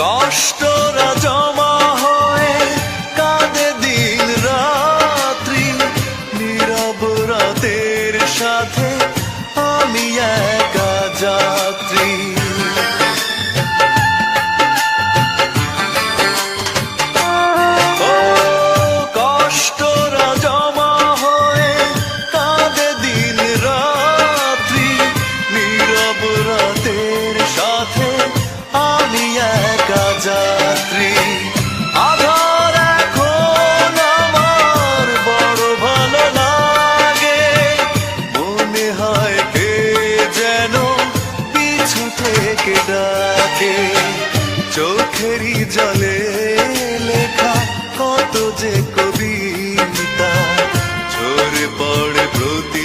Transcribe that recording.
কষ্টরা জমা হয়ে কাঁদে দিন রাত্রি, নীরব রাতের সাথে আমি একা যাত্রী। কষ্টরা জমা হয়ে কাঁদে দিন রাত্রি, নীরব রাতের সাথে আমি একা যাত্রী। আধার এখন আমার বড় ভালো লাগে, মনে হয় কে যেন পিছু থেকে ডাকে। চোখেরই জলে লেখা কত যে কবিতা ঝরে পড়ে প্রতি